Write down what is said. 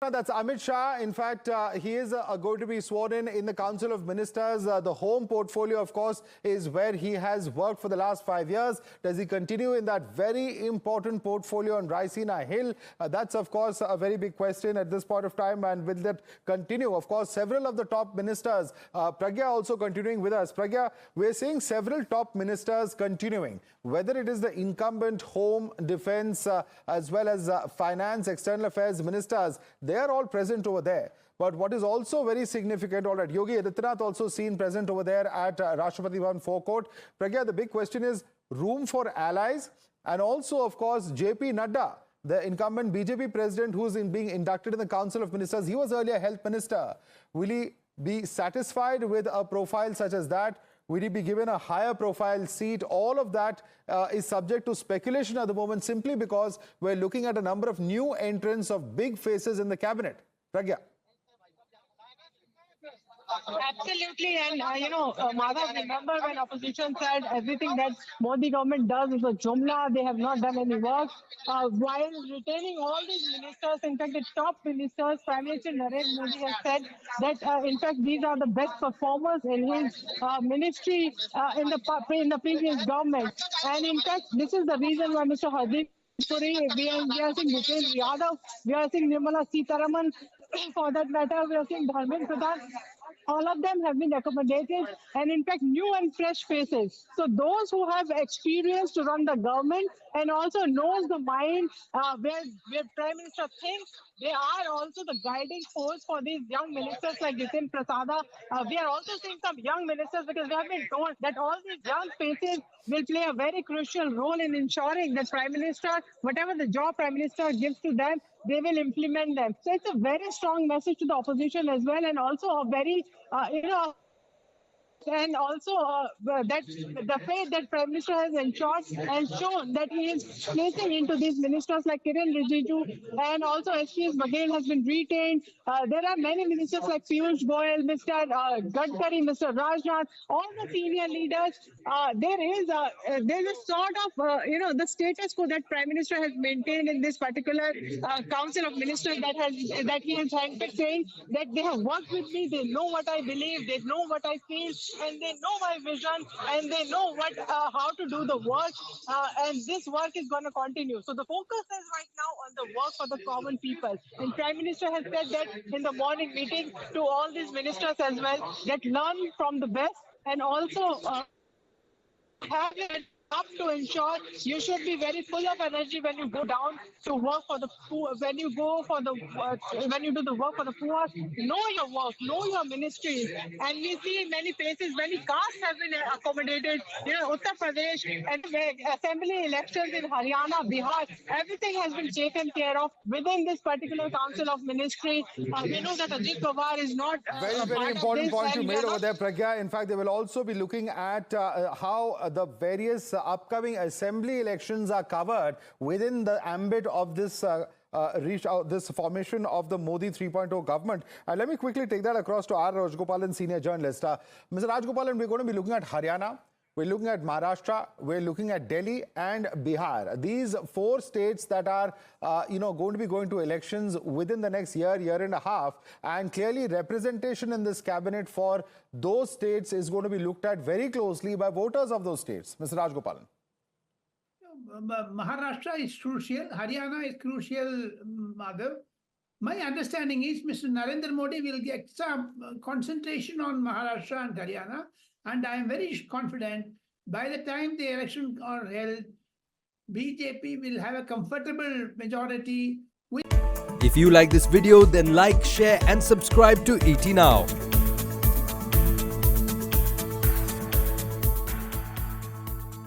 That's Amit Shah. In fact, he is going to be sworn in the Council of Ministers. The home portfolio, of course, is where he has worked for the last 5 years. Does he continue in that very important portfolio on Raisina Hill? That's, of course, a very big question at this point of time. And will that continue? Of course, several of the top ministers, Pragya also continuing with us. Pragya, we're seeing several top ministers continuing, whether it is the incumbent home, defense, as well as finance, external affairs ministers. They are all present over there. But what is also very significant, all right, Yogi Adityanath also seen present over there at Rashtrapati Bhavan forecourt. Pragya, the big question is room for allies, and also, of course, JP Nadda, the incumbent BJP president who's being inducted in the Council of Ministers. He was earlier health minister. Will he be satisfied with a profile such as that? Will he be given a higher profile seat? All of that is subject to speculation at the moment, simply because we're looking at a number of new entrants of big faces in the cabinet. Pragya. Absolutely, and Madhav, remember when opposition said everything that Modi government does is a jumla, they have not done any work, while retaining all these ministers. In fact, the top ministers, Prime Minister Narendra Modi has said that in fact these are the best performers in his ministry in the previous government, and in fact this is the reason why Mr. Hardeep Puri, we are seeing Bhupen Yadav, we are seeing Nirmala Sitharaman, for that matter, we are seeing Dharmendra Pradhan. All of them have been accommodated, and in fact new and fresh faces. So those who have experience to run the government and also knows the mind where Prime Minister thinks, they are also the guiding force for these young ministers like Jitin Prasada. We are also seeing some young ministers, because we have been told that all these young faces will play a very crucial role in ensuring that Prime Minister, whatever the job Prime Minister gives to them, they will implement them. So it's a very strong message to the opposition as well, and also a very, and also that the faith that Prime Minister has ensured and shown that he is placing into these ministers like Kiran Rijiju, and also SPS Baghel has been retained. There are many ministers like Piyush Goyal, Mr. Gadkari, Mr. Rajnath, all the senior leaders. There is a sort of the status quo that Prime Minister has maintained in this particular Council of Ministers, that he has handpicked, saying that they have worked with me, they know what I believe, they know what I feel, and they know my vision, and they know how to do the work, and this work is going to continue. So the focus is right now on the work for the common people, and Prime Minister has said that in the morning meeting to all these ministers as well, that learn from the best, and also have it up to ensure you should be very full of energy when you go down to work for the poor, when you do the work for the poor. Know your work, know your ministries, and we see many places, many castes have been accommodated. Uttar Pradesh and assembly elections in Haryana, Bihar, everything has been taken care of within this particular Council of Ministry. We know that Ajit Pawar is not very important point you made over there, Pragya. In fact, they will also be looking at how the various upcoming assembly elections are covered within the ambit of this this formation of the Modi 3.0 government. Let me quickly take that across to R. Rajgopalan, senior journalist. Mr. Rajgopalan, we're going to be looking at Haryana, we're looking at Maharashtra, we're looking at Delhi and Bihar. These four states that are, going to be going to elections within the next year and a half. And clearly representation in this cabinet for those states is going to be looked at very closely by voters of those states. Mr. Rajgopalan. Maharashtra is crucial. Haryana is crucial, Madhav. My understanding is Mr. Narendra Modi will get some concentration on Maharashtra and Haryana, and I am very confident by the time the elections are held, BJP will have a comfortable majority. If you like this video, then like, share and subscribe to ET Now.